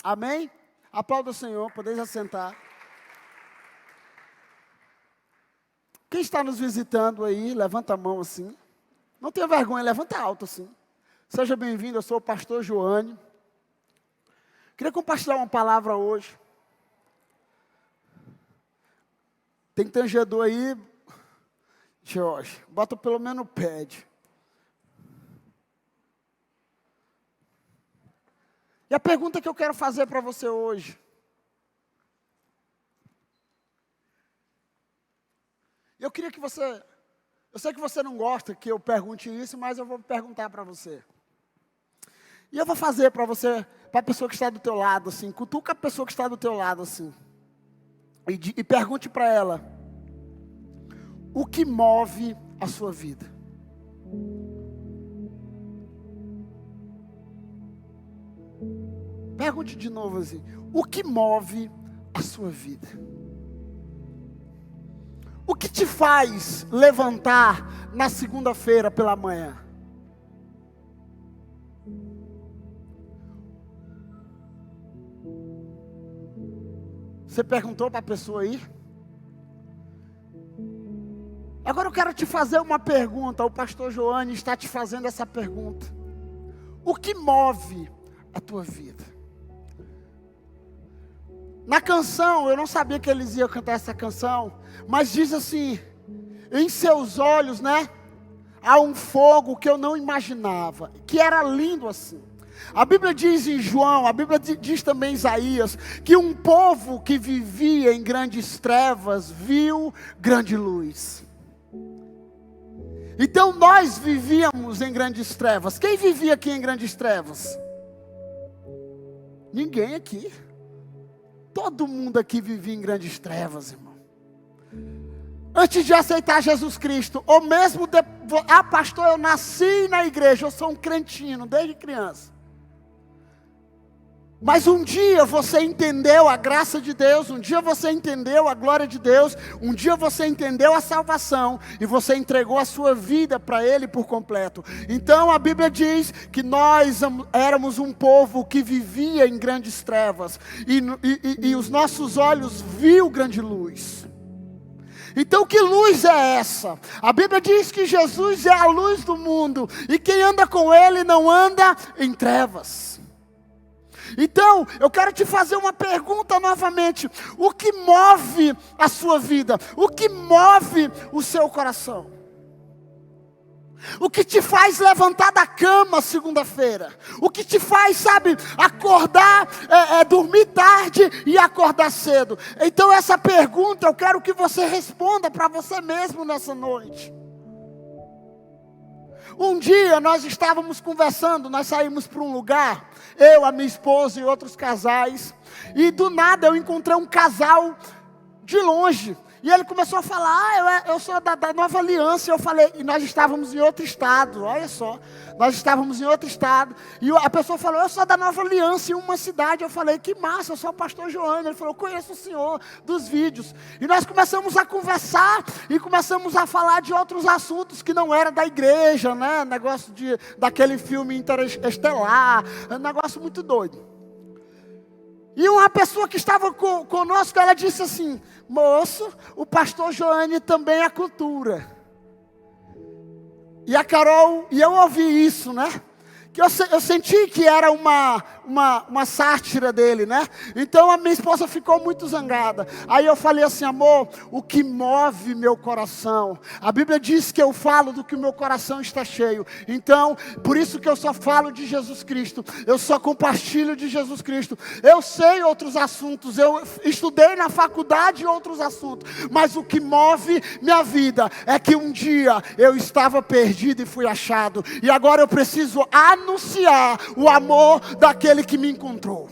Amém? Aplauda o Senhor, podeis assentar. Quem está nos visitando aí, levanta a mão assim. Não tenha vergonha, levanta alto assim. Seja bem-vindo, eu sou o pastor Joane. Queria compartilhar uma palavra hoje. Tem tangedor aí, Jorge, bota pelo menos o pad. E a pergunta que eu quero fazer para você hoje. Eu queria que você... Eu sei que você não gosta que eu pergunte isso, mas eu vou perguntar para você. E eu vou fazer para você, para a pessoa que está do teu lado, assim. Cutuca a pessoa que está do teu lado, assim. E pergunte para ela. O que move a sua vida? Pergunte de novo assim. O que move a sua vida? O que te faz levantar na segunda-feira pela manhã? Você perguntou para a pessoa aí? Agora eu quero te fazer uma pergunta. O pastor Joane está te fazendo essa pergunta. O que move a tua vida? Na canção, eu não sabia que eles iam cantar essa canção, mas diz assim: em seus olhos, né, há um fogo que eu não imaginava, que era lindo assim. A Bíblia diz em João, a Bíblia diz também em Isaías, que um povo que vivia em grandes trevas, viu grande luz. Então nós vivíamos em grandes trevas. Quem vivia aqui em grandes trevas? Ninguém aqui. Todo mundo aqui vivia em grandes trevas, irmão. Antes de aceitar Jesus Cristo, ou mesmo pastor, eu nasci na igreja, eu sou um crentino desde criança. Mas um dia você entendeu a graça de Deus, um dia você entendeu a glória de Deus, um dia você entendeu a salvação e você entregou a sua vida para Ele por completo. Então a Bíblia diz que nós éramos um povo que vivia em grandes trevas e os nossos olhos viu grande luz. Então que luz é essa? A Bíblia diz que Jesus é a luz do mundo e quem anda com Ele não anda em trevas. Então, eu quero te fazer uma pergunta novamente. O que move a sua vida? O que move o seu coração? O que te faz levantar da cama segunda-feira? O que te faz, sabe, acordar, dormir tarde e acordar cedo? Então essa pergunta eu quero que você responda para você mesmo nessa noite. Um dia nós estávamos conversando, nós saímos para um lugar, eu, a minha esposa e outros casais, e do nada eu encontrei um casal de longe, e ele começou a falar, eu sou da Nova Aliança, eu falei, e nós estávamos em outro estado, olha só, nós estávamos em outro estado, e a pessoa falou, eu sou da Nova Aliança, em uma cidade, eu falei, que massa, eu sou o pastor Joane, ele falou, conheço o senhor dos vídeos, e nós começamos a conversar, e começamos a falar de outros assuntos que não era da igreja, né, negócio daquele filme interestelar, um negócio muito doido. E uma pessoa que estava conosco, ela disse assim, moço, o pastor Joane também é cultura. E a Carol, e eu ouvi isso, né? Que eu senti que era uma sátira dele, né? Então a minha esposa ficou muito zangada. Aí eu falei assim, amor, o que move meu coração? A Bíblia diz que eu falo do que o meu coração está cheio. Então, por isso que eu só falo de Jesus Cristo. Eu só compartilho de Jesus Cristo. Eu sei outros assuntos, eu estudei na faculdade outros assuntos. Mas o que move minha vida é que um dia eu estava perdido e fui achado. E agora eu preciso anunciar o amor daquele que me encontrou.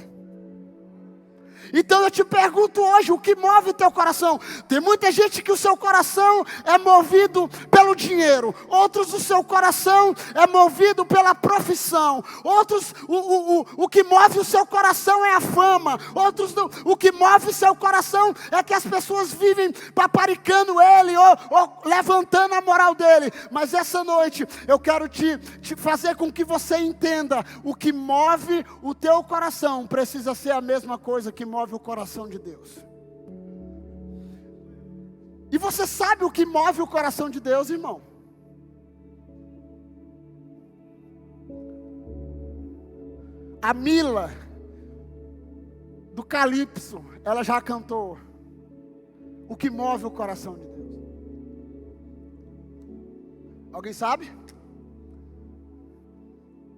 Então eu te pergunto hoje, o que move o teu coração? Tem muita gente que o seu coração é movido pelo dinheiro. Outros, o seu coração é movido pela profissão. Outros, o que move o seu coração é a fama. Outros, o que move o seu coração é que as pessoas vivem paparicando ele ou levantando a moral dele. Mas essa noite eu quero te fazer com que você entenda: o que move o teu coração precisa ser a mesma coisa que move o coração de Deus. E você sabe o que move o coração de Deus, irmão? A Mila do Calypso, ela já cantou o que move o coração de Deus. Alguém sabe?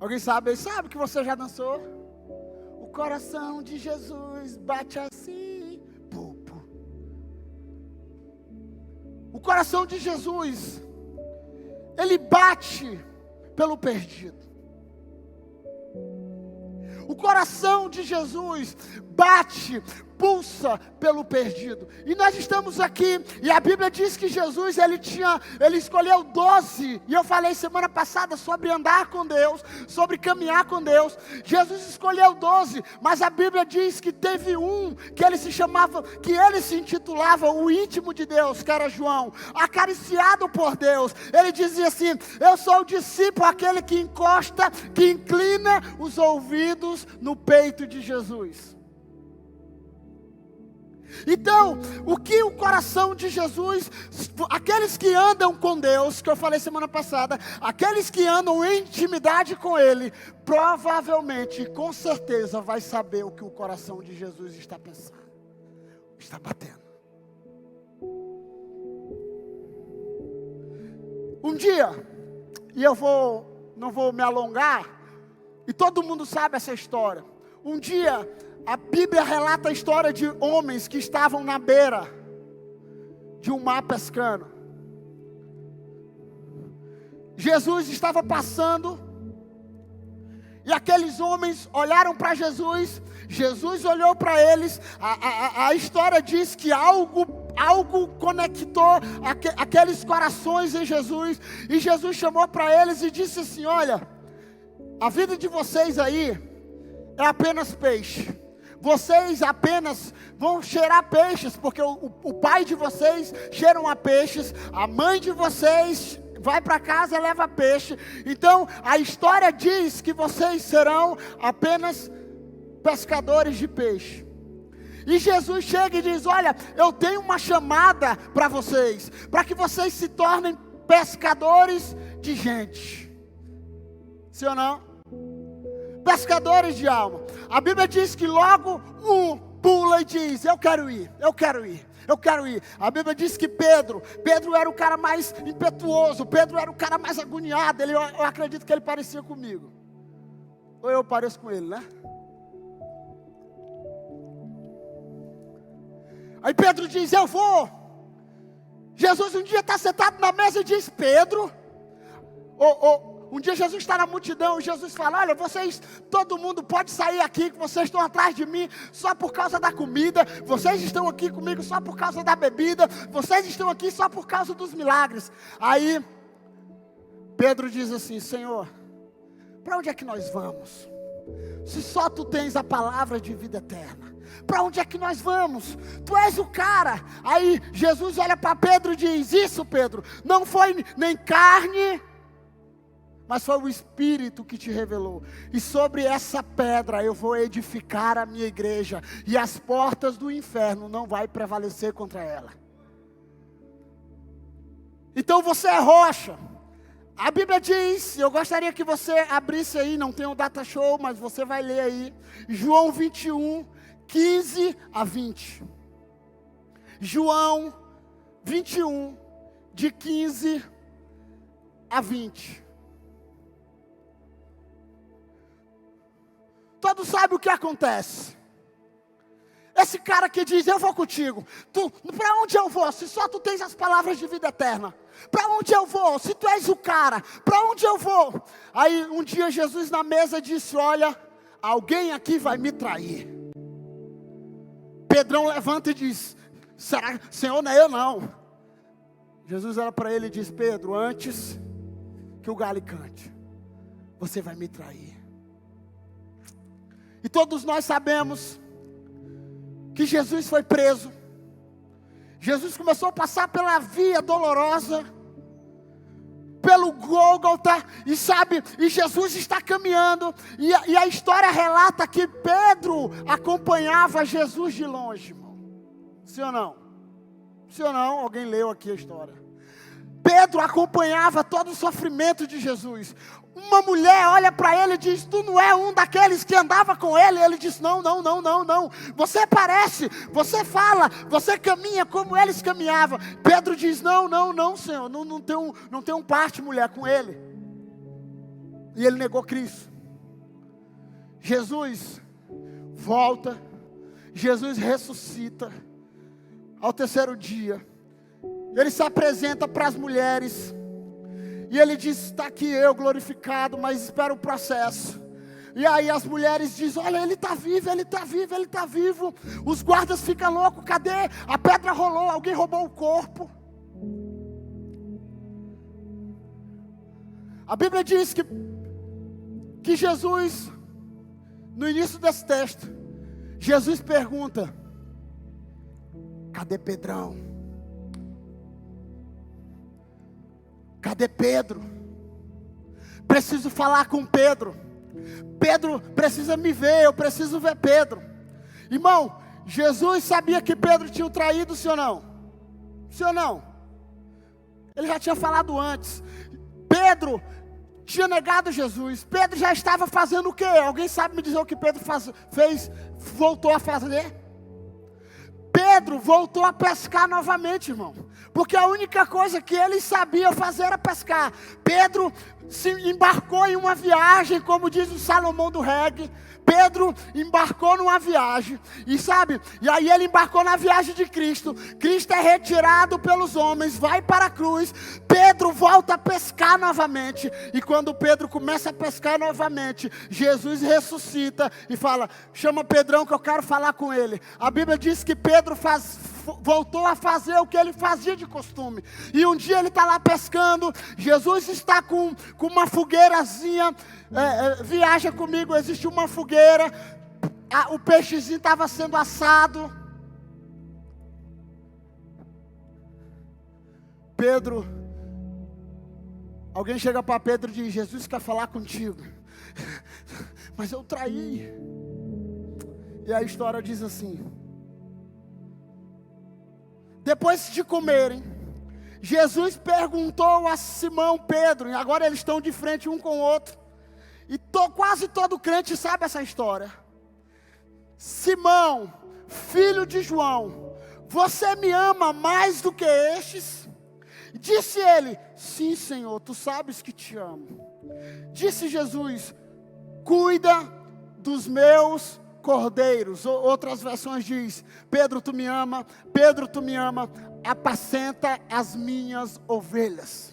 Alguém sabe? Sabe que você já dançou? O coração de Jesus bate assim. Pum, pum. O coração de Jesus, ele bate pelo perdido. O coração de Jesus bate, pulsa pelo perdido. E nós estamos aqui, e a Bíblia diz que Jesus, ele escolheu 12, e eu falei semana passada sobre andar com Deus, sobre caminhar com Deus. Jesus escolheu 12, mas a Bíblia diz que teve um, que ele se intitulava o íntimo de Deus, que era João, acariciado por Deus. Ele dizia assim: eu sou o discípulo, aquele que encosta, que inclina os ouvidos no peito de Jesus. Então, o que o coração de Jesus, aqueles que andam com Deus, que eu falei semana passada, aqueles que andam em intimidade com Ele, provavelmente, com certeza, vai saber o que o coração de Jesus está pensando, está batendo. Um dia, e não vou me alongar, e todo mundo sabe essa história. Um dia, a Bíblia relata a história de homens que estavam na beira de um mar pescando. Jesus estava passando, e aqueles homens olharam para Jesus, Jesus olhou para eles. A história diz que algo conectou aqueles corações em Jesus, e Jesus chamou para eles e disse assim: olha, a vida de vocês aí é apenas peixe. Vocês apenas vão cheirar peixes, porque o pai de vocês cheiram a peixes, a mãe de vocês vai para casa e leva peixe. Então a história diz que vocês serão apenas pescadores de peixe. E Jesus chega e diz: olha, eu tenho uma chamada para vocês, para que vocês se tornem pescadores de gente. Sim ou não? Pescadores de alma. A Bíblia diz que logo um pula e diz: eu quero ir, eu quero ir, eu quero ir. A Bíblia diz que Pedro era o cara mais impetuoso, Pedro era o cara mais agoniado. Eu acredito que ele parecia comigo, ou eu pareço com ele, né? Aí Pedro diz: eu vou. Jesus um dia está sentado na mesa e diz: Pedro, um dia Jesus está na multidão, e Jesus fala: olha, vocês, todo mundo pode sair aqui, que vocês estão atrás de mim só por causa da comida, vocês estão aqui comigo só por causa da bebida, vocês estão aqui só por causa dos milagres. Aí Pedro diz assim: Senhor, para onde é que nós vamos? Se só tu tens a palavra de vida eterna, para onde é que nós vamos? Tu és o cara. Aí Jesus olha para Pedro e diz: isso, Pedro, não foi nem carne, mas foi o Espírito que te revelou. E sobre essa pedra eu vou edificar a minha igreja, e as portas do inferno não vai prevalecer contra ela. Então você é rocha. A Bíblia diz, eu gostaria que você abrisse aí, não tem um data show, mas você vai ler aí, João 21, 15 a 20. João 21, de 15 a 20. Todos sabem o que acontece. Esse cara que diz: eu vou contigo. Para onde eu vou? Se só tu tens as palavras de vida eterna. Para onde eu vou? Se tu és o cara, para onde eu vou? Aí um dia Jesus na mesa disse: olha, alguém aqui vai me trair. Pedrão levanta e diz: será, Senhor, não é eu não. Jesus olha para ele e diz: Pedro, antes que o galo cante, você vai me trair. E todos nós sabemos que Jesus foi preso. Jesus começou a passar pela via dolorosa, pelo Gólgota, e sabe, e Jesus está caminhando, e a história relata que Pedro acompanhava Jesus de longe, irmão. Sim ou não? Sim ou não? Alguém leu aqui a história. Pedro acompanhava todo o sofrimento de Jesus. Uma mulher olha para ele e diz: tu não é um daqueles que andava com ele? Ele diz: não. Você parece, você fala, você caminha como eles caminhavam. Pedro diz: não, Senhor, não tenho parte, mulher, com ele. E ele negou Cristo. Jesus volta, Jesus ressuscita. Ao terceiro dia, ele se apresenta para as mulheres. E ele diz: está aqui eu glorificado, mas espera o processo. E aí as mulheres dizem: olha, ele está vivo, ele está vivo, ele está vivo. Os guardas ficam loucos: cadê? A pedra rolou, alguém roubou o corpo. A Bíblia diz que Jesus, no início desse texto, Jesus pergunta: cadê Pedrão? Cadê Pedro? Preciso falar com Pedro. Pedro precisa me ver, eu preciso ver Pedro. Irmão, Jesus sabia que Pedro tinha o traído, sim ou não? Sim ou não? Ele já tinha falado antes. Pedro tinha negado Jesus. Pedro já estava fazendo o quê? Alguém sabe me dizer o que Pedro voltou a fazer? Pedro voltou a pescar novamente, irmão. Porque a única coisa que ele sabia fazer era pescar. Pedro se embarcou em uma viagem, como diz o Salomão do reggae. Pedro embarcou numa viagem, e sabe, e aí ele embarcou na viagem de Cristo. Cristo é retirado pelos homens, vai para a cruz. Pedro volta a pescar novamente, e quando Pedro começa a pescar novamente, Jesus ressuscita e fala: chama Pedrão que eu quero falar com ele. A Bíblia diz que Pedro voltou a fazer o que ele fazia de costume. E um dia ele está lá pescando, Jesus está com uma fogueirazinha. Viaja comigo, existe uma fogueira, o peixezinho estava sendo assado. Pedro, alguém chega para Pedro e diz: Jesus quer falar contigo. Mas eu traí. E a história diz assim: depois de comerem, Jesus perguntou a Simão Pedro, e agora eles estão de frente um com o outro. E quase todo crente sabe essa história. Simão, filho de João, você me ama mais do que estes? Disse ele: sim, Senhor, tu sabes que te amo. Disse Jesus: cuida dos meus cordeiros. Outras versões diz: Pedro, tu me ama. Pedro, tu me ama. Apacenta as minhas ovelhas.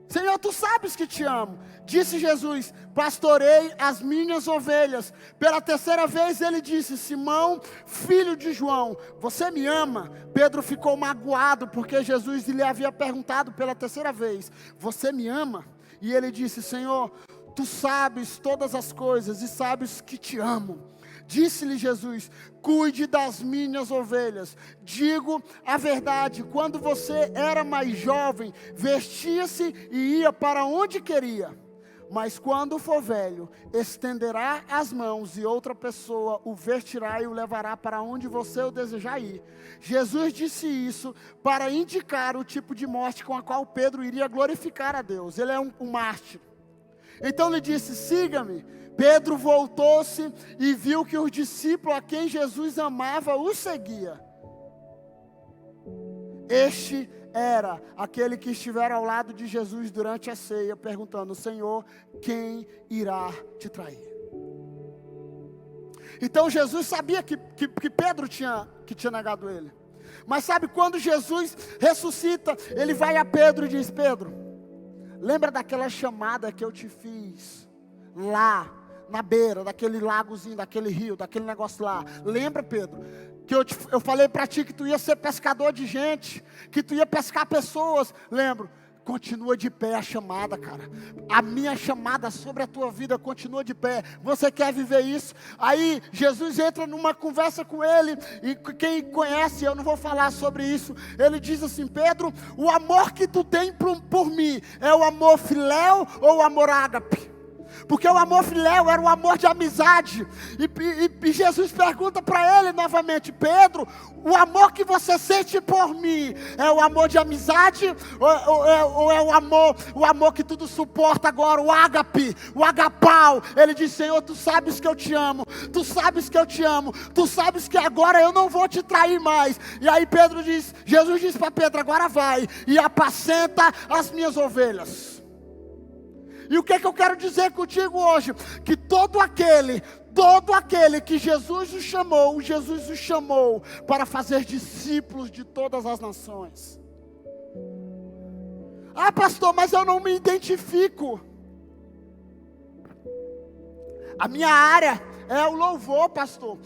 Senhor, tu sabes que te amo. Disse Jesus: pastorei as minhas ovelhas. Pela terceira vez ele disse: Simão, filho de João, você me ama? Pedro ficou magoado, porque Jesus lhe havia perguntado pela terceira vez: você me ama? E ele disse: Senhor, tu sabes todas as coisas e sabes que te amo. Disse-lhe Jesus: cuide das minhas ovelhas. Digo a verdade, quando você era mais jovem, vestia-se e ia para onde queria. Mas quando for velho, estenderá as mãos e outra pessoa o vestirá e o levará para onde você o desejar ir. Jesus disse isso para indicar o tipo de morte com a qual Pedro iria glorificar a Deus. Ele é um mártir. Então lhe disse: siga-me. Pedro voltou-se e viu que os discípulos a quem Jesus amava o seguia. Este era aquele que estivera ao lado de Jesus durante a ceia, perguntando: Senhor, quem irá te trair? Então Jesus sabia que Pedro tinha negado ele. Mas sabe, quando Jesus ressuscita, ele vai a Pedro e diz: Pedro, lembra daquela chamada que eu te fiz lá na beira daquele lagozinho, daquele rio, daquele negócio lá. Lembra, Pedro, que eu falei para ti que tu ia ser pescador de gente, que tu ia pescar pessoas. Lembro. Continua de pé a chamada, cara. A minha chamada sobre a tua vida continua de pé. Você quer viver isso? Aí Jesus entra numa conversa com ele. E quem conhece, eu não vou falar sobre isso. Ele diz assim: Pedro, o amor que tu tem por mim é o amor filéu ou o amor ágape? Porque o amor filéu era o amor de amizade. E Jesus pergunta para ele novamente: Pedro, o amor que você sente por mim é o amor de amizade? Ou é o amor que tudo suporta agora? O ágape, o agapau. Ele diz: Senhor, tu sabes que eu te amo. Tu sabes que eu te amo. Tu sabes que agora eu não vou te trair mais. E aí Jesus diz para Pedro: agora vai e apacenta as minhas ovelhas. E o que eu quero dizer contigo hoje? Que todo aquele que Jesus o chamou para fazer discípulos de todas as nações. Ah, pastor, mas eu não me identifico. A minha área é o louvor, pastor.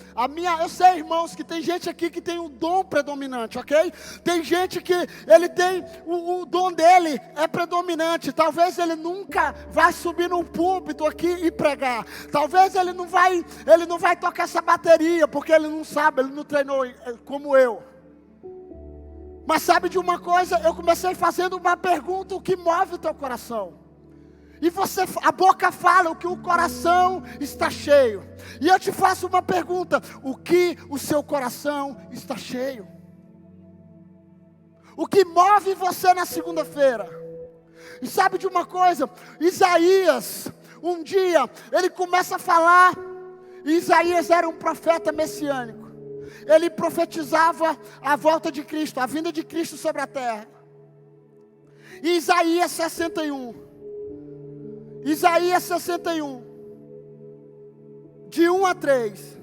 Eu sei, irmãos, que tem gente aqui que tem um dom predominante, ok? Tem gente que ele tem, o dom dele é predominante. Talvez ele nunca vai subir num púlpito aqui e pregar. Talvez ele não vai tocar essa bateria, porque ele não sabe, ele não treinou como eu. Mas sabe de uma coisa? Eu comecei fazendo uma pergunta: o que move o teu coração? E a boca fala o que o coração está cheio. E eu te faço uma pergunta: o que o seu coração está cheio? O que move você na segunda-feira? E sabe de uma coisa? Isaías, um dia, ele começa a falar. Isaías era um profeta messiânico. Ele profetizava a volta de Cristo, a vinda de Cristo sobre a terra. E Isaías 61, de 1 a 3,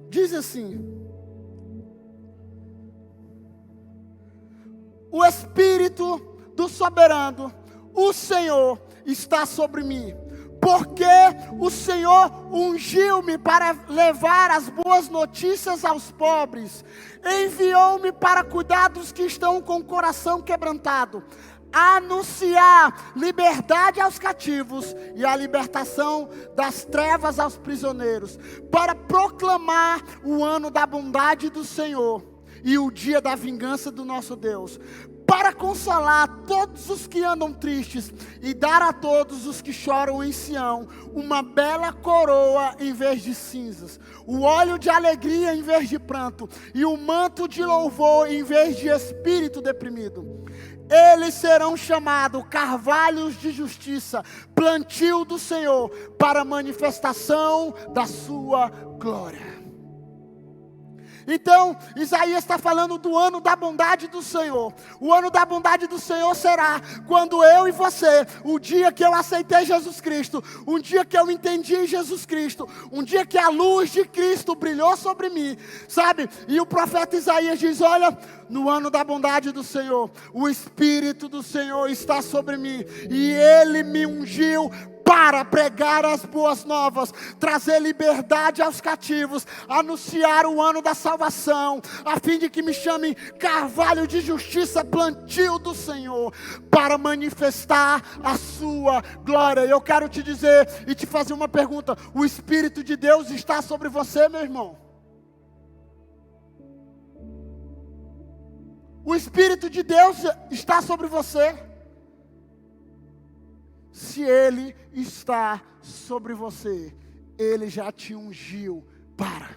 diz assim: o Espírito do Soberano, o Senhor, está sobre mim, porque o Senhor ungiu-me para levar as boas notícias aos pobres, enviou-me para cuidar dos que estão com o coração quebrantado, anunciar liberdade aos cativos e a libertação das trevas aos prisioneiros, para proclamar o ano da bondade do Senhor e o dia da vingança do nosso Deus, para consolar todos os que andam tristes e dar a todos os que choram em Sião uma bela coroa em vez de cinzas, o óleo de alegria em vez de pranto e o manto de louvor em vez de espírito deprimido. Eles serão chamados carvalhos de justiça, plantio do Senhor, para manifestação da sua glória. Então, Isaías está falando do ano da bondade do Senhor. O ano da bondade do Senhor será quando eu e você, o dia que eu aceitei Jesus Cristo, um dia que eu entendi Jesus Cristo, um dia que a luz de Cristo brilhou sobre mim, sabe? E o profeta Isaías diz: olha, no ano da bondade do Senhor, o Espírito do Senhor está sobre mim, e Ele me ungiu para pregar as boas novas, trazer liberdade aos cativos, anunciar o ano da salvação, a fim de que me chamem carvalho de justiça, plantio do Senhor, para manifestar a sua glória. Eu quero te dizer e te fazer uma pergunta: o Espírito de Deus está sobre você, meu irmão? O Espírito de Deus está sobre você? Se Ele está sobre você, Ele já te ungiu para.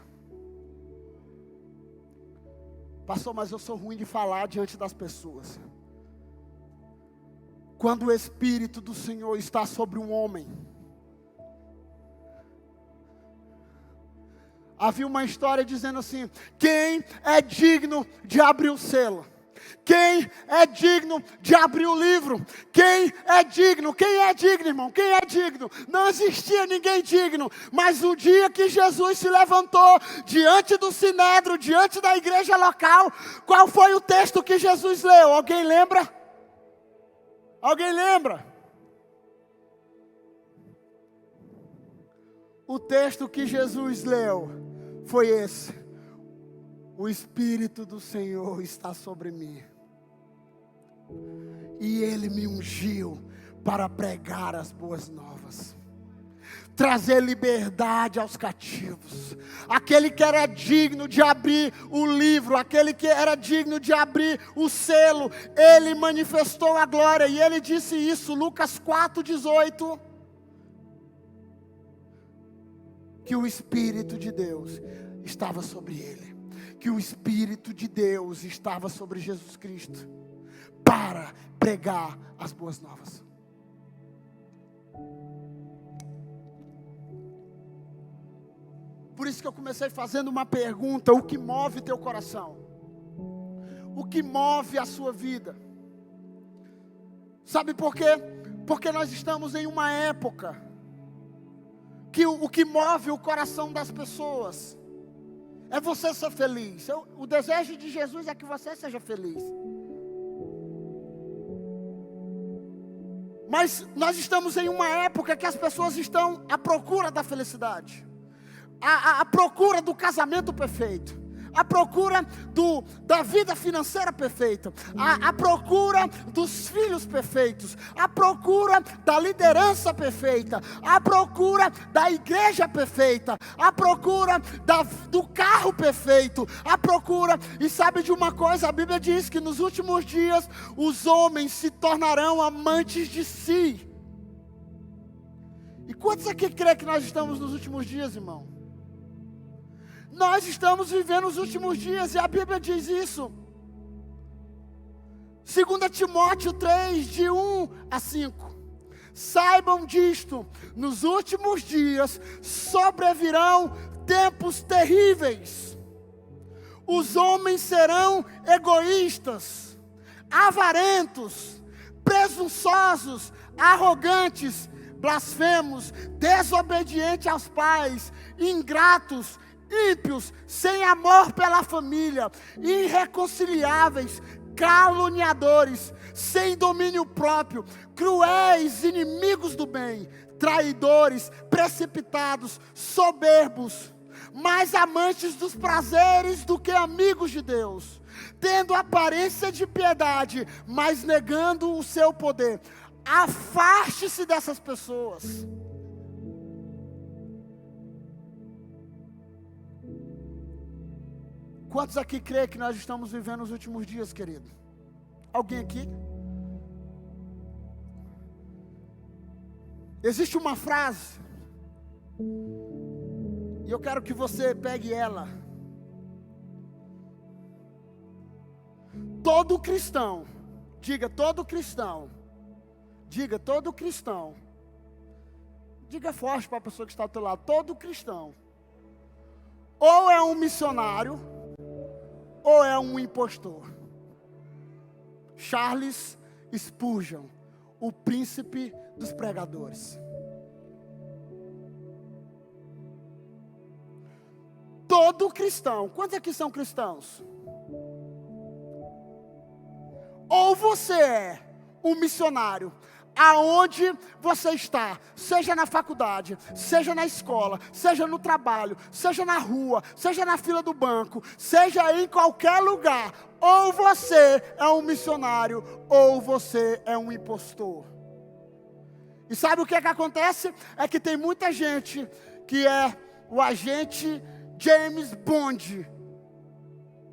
Pastor, mas eu sou ruim de falar diante das pessoas. Quando o Espírito do Senhor está sobre um homem, havia uma história dizendo assim: quem é digno de abrir o selo? Quem é digno de abrir o livro? Quem é digno? Quem é digno, irmão? Quem é digno? Não existia ninguém digno. Mas o dia que Jesus se levantou diante do sinédrio, diante da igreja local, qual foi o texto que Jesus leu? Alguém lembra? Alguém lembra? O texto que Jesus leu foi esse: o Espírito do Senhor está sobre mim, e Ele me ungiu para pregar as boas novas, trazer liberdade aos cativos. Aquele que era digno de abrir o livro, aquele que era digno de abrir o selo, Ele manifestou a glória, e Ele disse isso, Lucas 4,18, que o Espírito de Deus estava sobre Ele, que o Espírito de Deus estava sobre Jesus Cristo, para pregar as boas novas. Por isso que eu comecei fazendo uma pergunta: o que move teu coração? O que move a sua vida? Sabe por quê? Porque nós estamos em uma época que o que move o coração das pessoas é você ser feliz. O desejo de Jesus é que você seja feliz. Mas nós estamos em uma época que as pessoas estão à procura da felicidade, à procura do casamento perfeito, à procura da vida financeira perfeita, à procura dos filhos perfeitos, à procura da liderança perfeita, à procura da igreja perfeita, à procura do carro perfeito, à procura. E sabe de uma coisa? A Bíblia diz que nos últimos dias os homens se tornarão amantes de si. E quantos aqui creem que nós estamos nos últimos dias, irmão? Nós estamos vivendo os últimos dias, e a Bíblia diz isso. 2 Timóteo 3, de 1-5. Saibam disto: nos últimos dias sobrevirão tempos terríveis. Os homens serão egoístas, avarentos, presunçosos, arrogantes, blasfemos, desobedientes aos pais, ingratos, ímpios, sem amor pela família, irreconciliáveis, caluniadores, sem domínio próprio, cruéis, inimigos do bem, traidores, precipitados, soberbos, mais amantes dos prazeres do que amigos de Deus, tendo aparência de piedade, mas negando o seu poder. Afaste-se dessas pessoas. Quantos aqui creem que nós estamos vivendo os últimos dias, querido? Alguém aqui? Existe uma frase, e eu quero que você pegue ela. Todo cristão, diga todo cristão, diga todo cristão, diga forte para a pessoa que está ao teu lado: todo cristão ou é um missionário, ou é um impostor. Charles Spurgeon, o príncipe dos pregadores. Todo cristão, quantos aqui são cristãos? Ou você é um missionário, aonde você está, seja na faculdade, seja na escola, seja no trabalho, seja na rua, seja na fila do banco, seja em qualquer lugar, ou você é um missionário, ou você é um impostor. E sabe o que é que acontece? É que tem muita gente que é o agente James Bond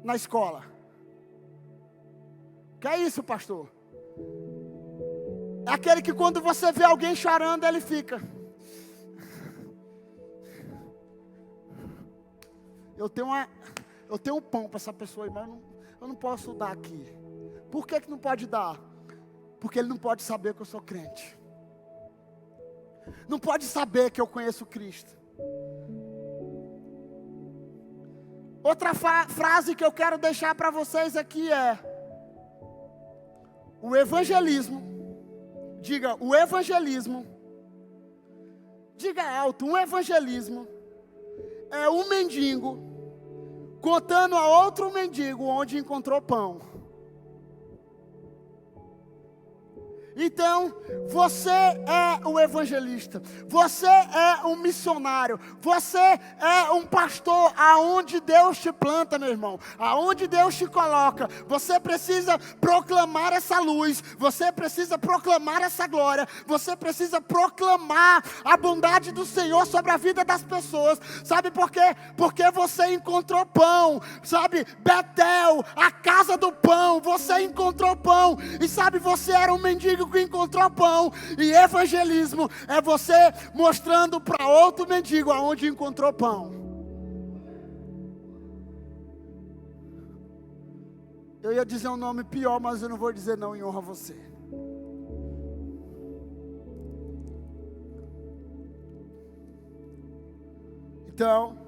na escola. Que é isso, pastor? É aquele que quando você vê alguém chorando, ele fica: eu tenho um pão para essa pessoa, mas eu não posso dar aqui. Por que não pode dar? Porque ele não pode saber que eu sou crente. Não pode saber que eu conheço Cristo. Outra frase que eu quero deixar para vocês aqui é: o evangelismo. Diga, o evangelismo. Diga alto: um evangelismo é um mendigo contando a outro mendigo onde encontrou pão. Então, você é o evangelista, você é um missionário, você é um pastor aonde Deus te planta, meu irmão, aonde Deus te coloca. Você precisa proclamar essa luz, você precisa proclamar essa glória, você precisa proclamar a bondade do Senhor sobre a vida das pessoas. Sabe por quê? Porque você encontrou pão, sabe? Betel, a casa do pão, você encontrou pão, e sabe, você era um mendigo que encontrou pão, e evangelismo é você mostrando para outro mendigo aonde encontrou pão. Eu ia dizer um nome pior, mas eu não vou dizer não em honra a você. Então,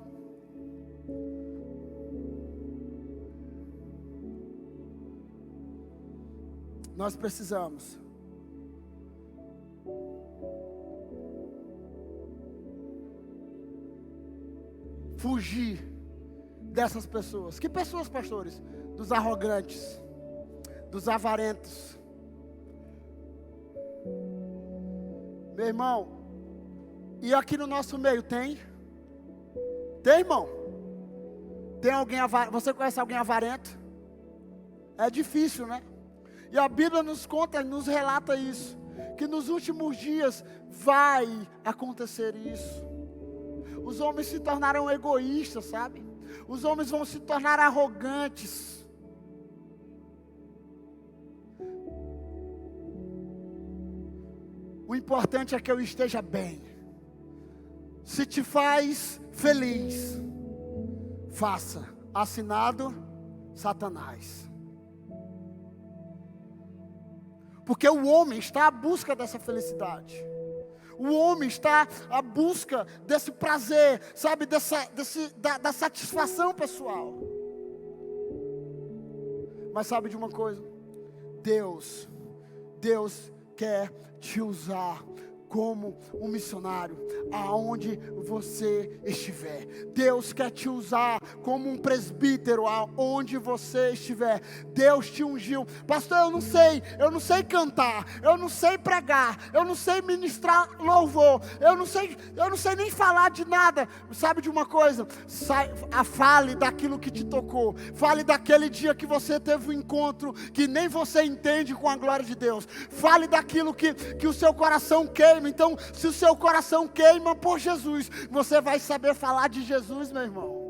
nós precisamos fugir dessas pessoas. Que pessoas, pastores? Dos arrogantes, dos avarentos. Meu irmão, e aqui no nosso meio tem? Tem, irmão? Tem alguém avarento? Você conhece alguém avarento? É difícil, né? E a Bíblia nos conta, nos relata isso, que nos últimos dias vai acontecer isso. Os homens se tornarão egoístas, sabe? Os homens vão se tornar arrogantes. O importante é que eu esteja bem. Se te faz feliz, faça. Assinado Satanás. Porque o homem está à busca dessa felicidade. O homem está à busca desse prazer, sabe, da satisfação pessoal. Mas sabe de uma coisa? Deus quer te usar como um missionário, aonde você estiver. Deus quer te usar como um presbítero, aonde você estiver. Deus te ungiu. Pastor, eu não sei cantar, eu não sei pregar, eu não sei ministrar louvor, eu não sei nem falar de nada. Sabe de uma coisa? Fale daquilo que te tocou. Fale daquele dia que você teve um encontro que nem você entende com a glória de Deus. Fale daquilo que o seu coração queima. Então, se o seu coração queima por Jesus, você vai saber falar de Jesus, meu irmão.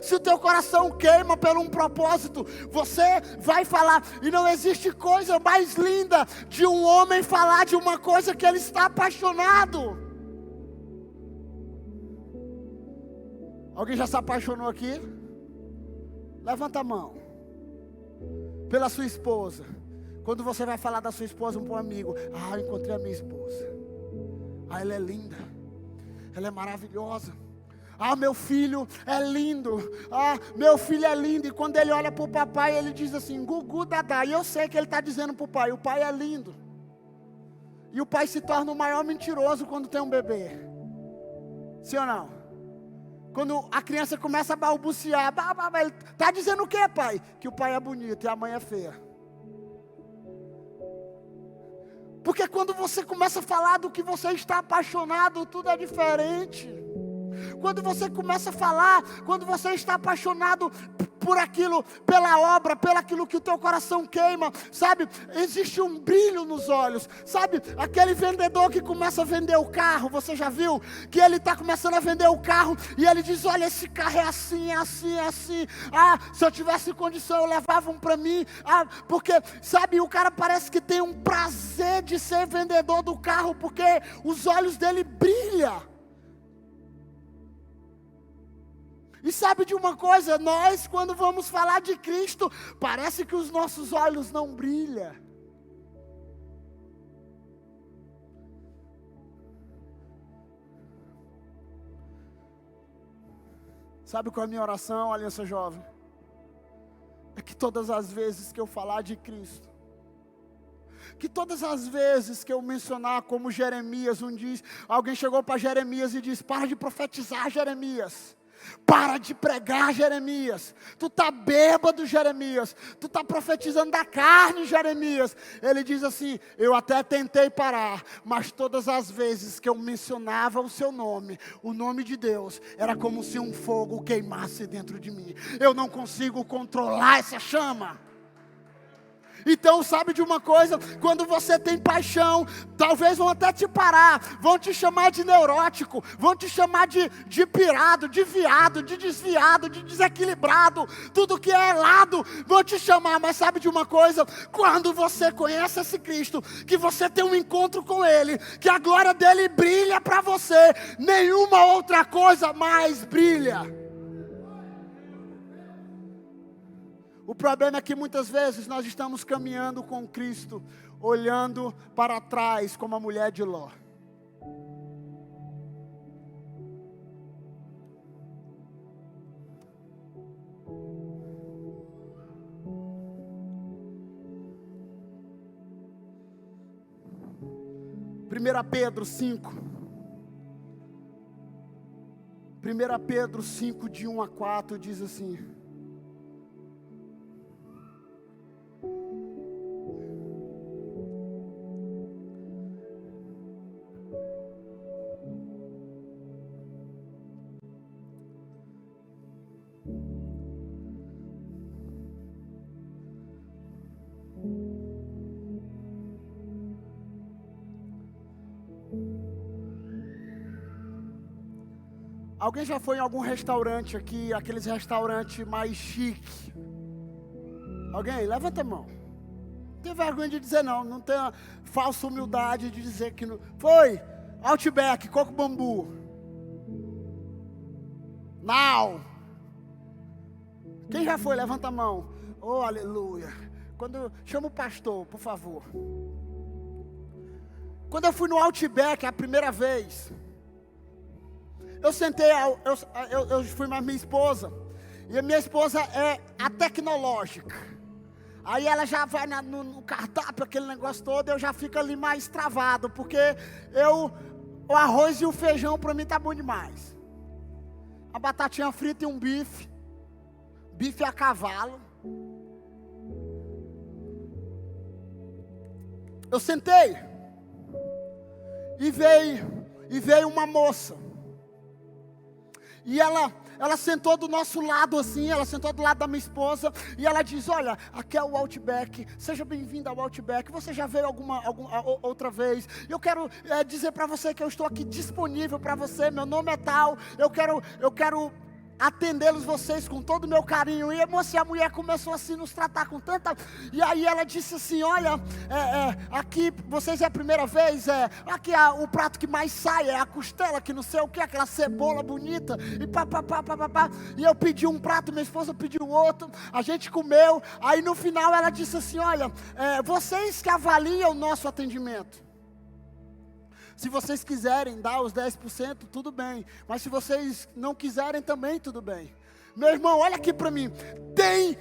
Se o teu coração queima por um propósito, você vai falar. E não existe coisa mais linda de um homem falar de uma coisa que ele está apaixonado. Alguém já se apaixonou aqui? Levanta a mão. Pela sua esposa. Quando você vai falar da sua esposa para um amigo, eu encontrei a minha esposa. Ela é linda. Ela é maravilhosa. Meu filho é lindo. Meu filho é lindo. E quando ele olha para o papai, ele diz assim, Gugu Dadá. E eu sei que ele está dizendo para o pai é lindo. E o pai se torna o maior mentiroso quando tem um bebê. Sim ou não? Quando a criança começa a balbuciar, ele está dizendo o que, pai? Que o pai é bonito e a mãe é feia. Porque quando você começa a falar do que você está apaixonado, tudo é diferente. Quando você começa a falar, quando você está apaixonado por aquilo, pela obra, pelaquilo que o teu coração queima, sabe, existe um brilho nos olhos, sabe, aquele vendedor que começa a vender o carro, você já viu, que ele está começando a vender o carro, e ele diz, olha, esse carro é assim, é assim, é assim, se eu tivesse condição eu levava um para mim, porque, sabe, o cara parece que tem um prazer de ser vendedor do carro, porque os olhos dele brilham. E sabe de uma coisa, nós quando vamos falar de Cristo, parece que os nossos olhos não brilham. Sabe qual é a minha oração, Aliança Jovem? É que todas as vezes que eu falar de Cristo, que todas as vezes que eu mencionar como Jeremias, alguém chegou para Jeremias e disse, para de profetizar, Jeremias. Para de pregar, Jeremias. Tu está bêbado, Jeremias. Tu está profetizando da carne, Jeremias. Ele diz assim: eu até tentei parar, mas todas as vezes que eu mencionava o seu nome, o nome de Deus, era como se um fogo queimasse dentro de mim. Eu não consigo controlar essa chama. Então, sabe de uma coisa? Quando você tem paixão, talvez vão até te parar, vão te chamar de neurótico, vão te chamar de pirado, de viado, de desviado, de desequilibrado, tudo que é errado, vão te chamar. Mas sabe de uma coisa? Quando você conhece esse Cristo, que você tem um encontro com Ele, que a glória dEle brilha para você, nenhuma outra coisa mais brilha. O problema é que muitas vezes nós estamos caminhando com Cristo, olhando para trás como a mulher de Ló. Primeira Pedro 5. 1 Pedro 5, de 1 a 4, diz assim: alguém já foi em algum restaurante aqui, aqueles restaurantes mais chiques? Alguém? Levanta a mão. Não tem vergonha de dizer não, não tem falsa humildade de dizer que não. Foi? Outback, Coco Bambu. Now. Quem já foi? Levanta a mão. Oh, aleluia. Chama o pastor, por favor. Quando eu fui no Outback a primeira vez, eu sentei, eu fui com a minha esposa, e a minha esposa é a tecnológica. Aí ela já vai no cardápio, aquele negócio todo, eu já fico ali mais travado, porque o arroz e o feijão para mim tá bom demais. A batatinha frita e um bife a cavalo. Eu sentei, e veio uma moça. E ela sentou do nosso lado assim, ela sentou do lado da minha esposa, e ela diz: olha, aqui é o Outback, seja bem-vinda ao Outback, você já veio alguma outra vez? Eu quero dizer para você que eu estou aqui disponível para você, meu nome é tal, eu quero atendê-los vocês com todo o meu carinho. E a mulher começou assim nos tratar com tanta. E aí ela disse assim: olha, aqui vocês é a primeira vez, aqui o prato que mais sai é a costela, que não sei o que, aquela cebola bonita, e pá. E eu pedi um prato, minha esposa pediu outro, a gente comeu. Aí no final ela disse assim: olha, vocês que avaliam o nosso atendimento, se vocês quiserem dar os 10%, tudo bem. Mas se vocês não quiserem também, tudo bem. Meu irmão, olha aqui para mim. Tem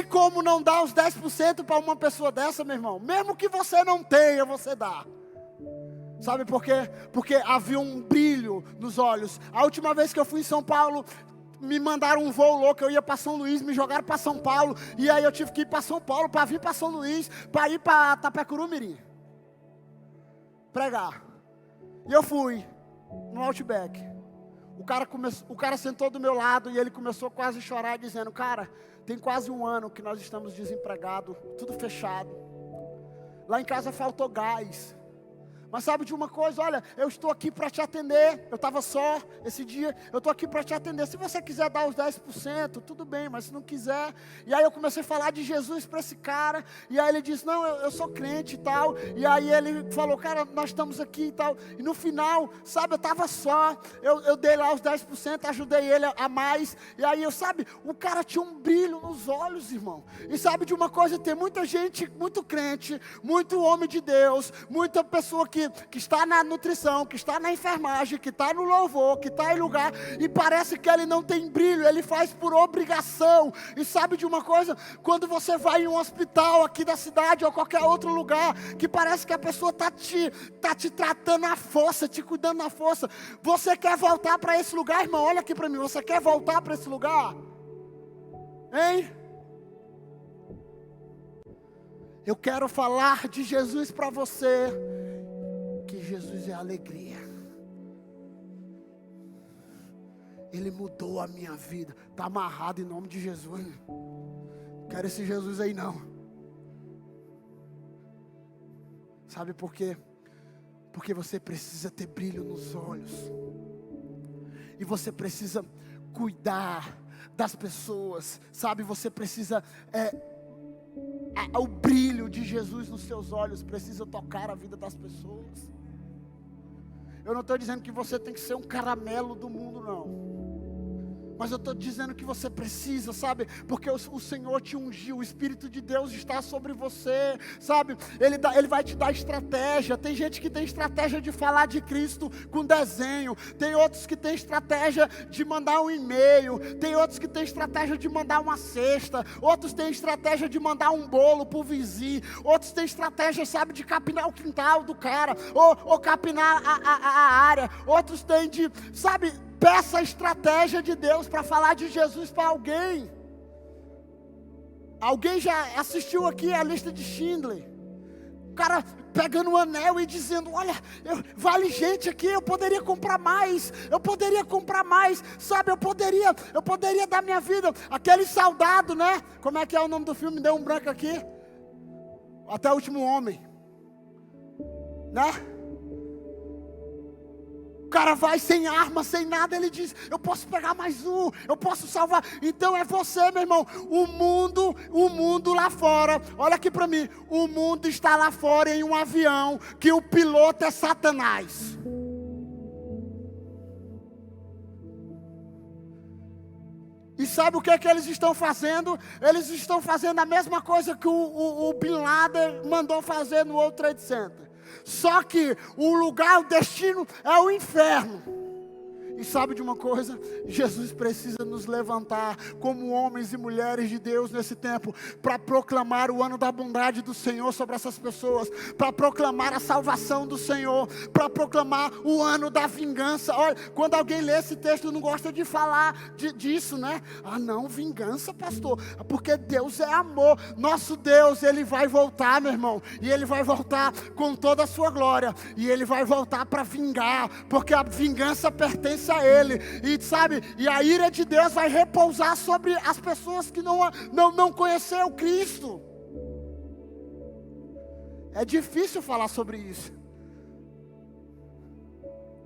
como não dar os 10% para uma pessoa dessa, meu irmão? Mesmo que você não tenha, você dá. Sabe por quê? Porque havia um brilho nos olhos. A última vez que eu fui em São Paulo, me mandaram um voo louco, eu ia para São Luís, me jogaram para São Paulo. E aí eu tive que ir para São Paulo, para vir para São Luís, para ir para Tapecuru-Mirim pregar. E eu fui no Outback. O cara sentou do meu lado e ele começou quase a chorar, dizendo: cara, tem quase um ano que nós estamos desempregados, tudo fechado. Lá em casa faltou gás. Mas sabe de uma coisa? Olha, eu estou aqui para te atender. Eu estava só esse dia. Eu estou aqui para te atender. Se você quiser dar os 10%, tudo bem. Mas se não quiser... E aí eu comecei a falar de Jesus para esse cara. E aí ele disse: não, eu sou crente e tal. E aí ele falou: cara, nós estamos aqui e tal. E no final, sabe, eu estava só. Eu dei lá os 10%, ajudei ele a mais. E aí, o cara tinha um brilho nos olhos, irmão. E sabe de uma coisa? Tem muita gente, muito crente, muito homem de Deus, muita pessoa que que está na nutrição, que está na enfermagem, que está no louvor, que está em lugar, e parece que ele não tem brilho, ele faz por obrigação. E sabe de uma coisa? Quando você vai em um hospital aqui da cidade ou qualquer outro lugar, que parece que a pessoa está te tratando à força, te cuidando na força, você quer voltar para esse lugar, irmão? Olha aqui para mim, você quer voltar para esse lugar? Hein? Eu quero falar de Jesus para você, que Jesus é alegria. Ele mudou a minha vida. Está amarrado em nome de Jesus. Não quero esse Jesus aí não. Sabe por quê? Porque você precisa ter brilho nos olhos. E você precisa cuidar das pessoas. Sabe, você precisa... o brilho de Jesus nos seus olhos precisa tocar a vida das pessoas. Eu não estou dizendo que você tem que ser um caramelo do mundo, não. Mas eu estou dizendo que você precisa, sabe? Porque o Senhor te ungiu, o Espírito de Deus está sobre você, sabe? Ele vai te dar estratégia. Tem gente que tem estratégia de falar de Cristo com desenho. Tem outros que tem estratégia de mandar um e-mail. Tem outros que tem estratégia de mandar uma cesta. Outros têm estratégia de mandar um bolo para o vizinho. Outros têm estratégia, sabe, de capinar o quintal do cara. Ou capinar a área. Outros têm de, sabe... Peça a estratégia de Deus para falar de Jesus para alguém. Alguém já assistiu aqui a lista de Schindler? O cara pegando o anel e dizendo: olha, vale gente aqui, eu poderia comprar mais. Sabe, eu poderia dar minha vida. Aquele soldado, né? Como é que é o nome do filme? Deu um branco aqui. Até o Último Homem, né? O cara vai sem arma, sem nada, ele diz: eu posso pegar mais um, eu posso salvar. Então é você, meu irmão. O mundo lá fora, olha aqui para mim. O mundo está lá fora em um avião, que o piloto é Satanás. E sabe o que é que eles estão fazendo? Eles estão fazendo a mesma coisa que o Bin Laden mandou fazer no World Trade Center. Só que o lugar, o destino é o inferno. E sabe de uma coisa? Jesus precisa nos levantar como homens e mulheres de Deus nesse tempo, para proclamar o ano da bondade do Senhor sobre essas pessoas, para proclamar a salvação do Senhor, para proclamar o ano da vingança. Olha, quando alguém lê esse texto não gosta de falar disso, né? Ah não, vingança, pastor, porque Deus é amor. Nosso Deus, Ele vai voltar, meu irmão, e Ele vai voltar com toda a sua glória, e Ele vai voltar para vingar, porque a vingança pertence a Ele, e sabe, e a ira de Deus vai repousar sobre as pessoas que não conheceram Cristo. É difícil falar sobre isso.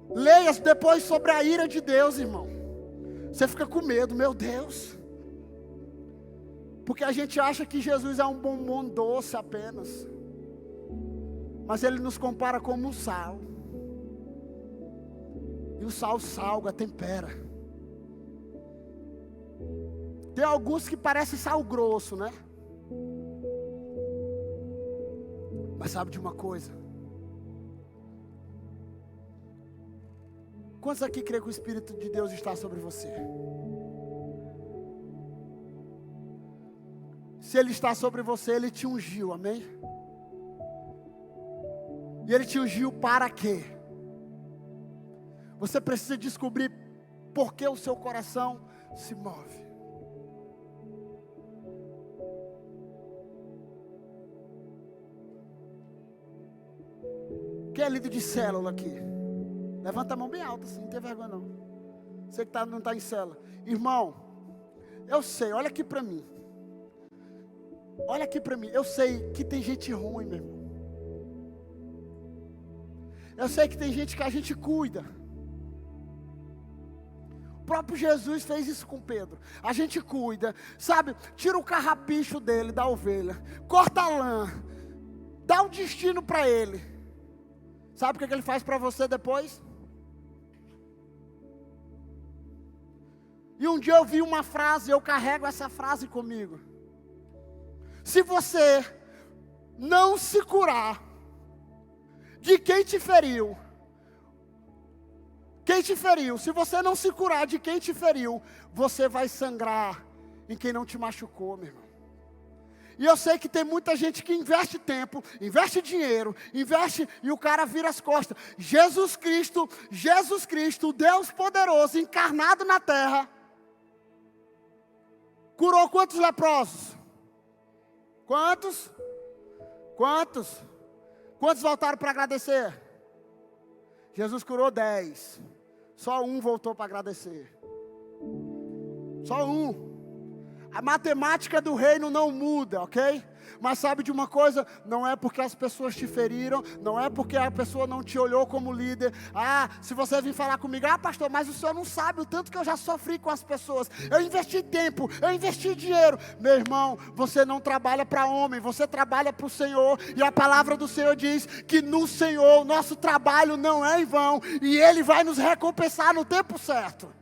Leia depois sobre a ira de Deus, irmão. Você fica com medo, meu Deus, porque a gente acha que Jesus é um bombom doce apenas, mas Ele nos compara como um sal. E o sal salga, tempera. Tem alguns que parecem sal grosso, né? Mas sabe de uma coisa? Quantos aqui creem que o Espírito de Deus está sobre você? Se Ele está sobre você, Ele te ungiu, amém? E Ele te ungiu para quê? Você precisa descobrir por que o seu coração se move. Quem é líder de célula aqui? Levanta a mão bem alta, assim, não tem vergonha não. Você que não está em célula. Irmão, eu sei, olha aqui para mim. Olha aqui para mim, eu sei que tem gente ruim, meu irmão. Eu sei que tem gente que a gente cuida. O próprio Jesus fez isso com Pedro. A gente cuida, sabe? Tira o carrapicho dele, da ovelha. Corta a lã. Dá um destino para ele. Sabe o que ele faz para você depois? E um dia eu vi uma frase, eu carrego essa frase comigo. Se você não se curar, de quem te feriu. Quem te feriu, se você não se curar de quem te feriu, você vai sangrar em quem não te machucou, meu irmão. E eu sei que tem muita gente que investe tempo, investe dinheiro, investe e o cara vira as costas. Jesus Cristo, o Deus poderoso, encarnado na terra, curou quantos leprosos? Quantos? Quantos voltaram para agradecer? Jesus curou 10. Só um voltou para agradecer. Só um. A matemática do reino não muda, ok? Mas sabe de uma coisa? Não é porque as pessoas te feriram, não é porque a pessoa não te olhou como líder. Ah, se você vir falar comigo, pastor, mas o senhor não sabe o tanto que eu já sofri com as pessoas. Eu investi tempo, eu investi dinheiro. Meu irmão, você não trabalha para homem, você trabalha para o Senhor. E a palavra do Senhor diz que no Senhor, o nosso trabalho não é em vão. E Ele vai nos recompensar no tempo certo.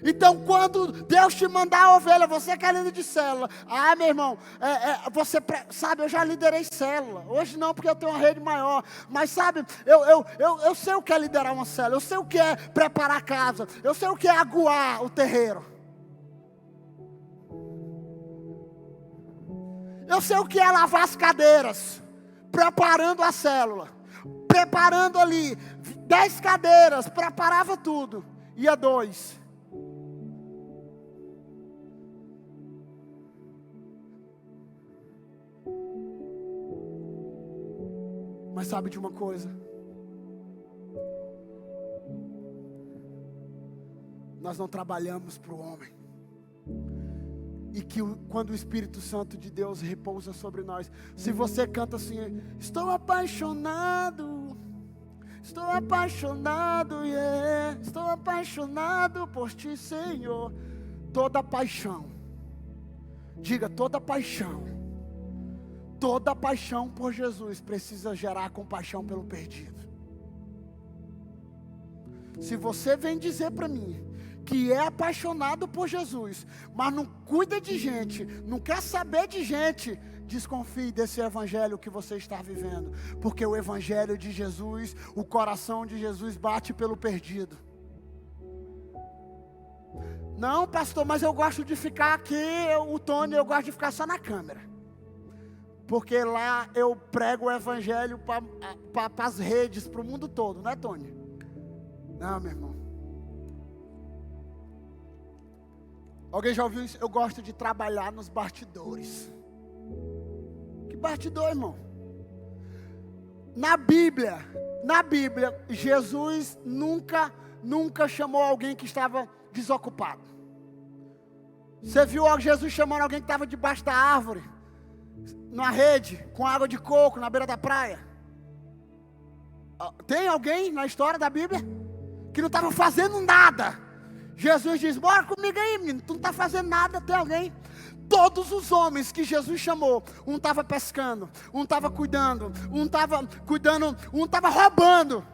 Então, quando Deus te mandar a ovelha, você que é líder de célula, meu irmão, sabe, eu já liderei célula. Hoje não, porque eu tenho uma rede maior. Mas sabe, eu sei o que é liderar uma célula, eu sei o que é preparar a casa, eu sei o que é aguar o terreiro. Eu sei o que é lavar as cadeiras, preparando a célula, preparando ali 10 cadeiras, preparava tudo, ia 2. Mas sabe de uma coisa? Nós não trabalhamos para o homem. E que quando o Espírito Santo de Deus repousa sobre nós, se você canta assim, estou apaixonado, yeah, estou apaixonado por ti, Senhor. Toda paixão, diga, toda paixão por Jesus precisa gerar compaixão pelo perdido. Se você vem dizer para mim que é apaixonado por Jesus, mas não cuida de gente, não quer saber de gente, desconfie desse evangelho que você está vivendo, porque o evangelho de Jesus, o coração de Jesus bate pelo perdido. Não, pastor, mas eu gosto de ficar aqui, o Tony, eu gosto de ficar só na câmera. Porque lá eu prego o evangelho para as redes, para o mundo todo, não é, Tony? Não, meu irmão. Alguém já ouviu isso? Eu gosto de trabalhar nos bastidores. Que bastidor, irmão? Na Bíblia, Jesus nunca chamou alguém que estava desocupado. Você viu Jesus chamando alguém que estava debaixo da árvore? Na rede, com água de coco, na beira da praia? Tem alguém na história da Bíblia que não estava fazendo nada? Jesus diz, bora comigo aí, menino, tu não está fazendo nada, tem alguém? Todos os homens que Jesus chamou, um estava pescando, um estava cuidando, um estava roubando.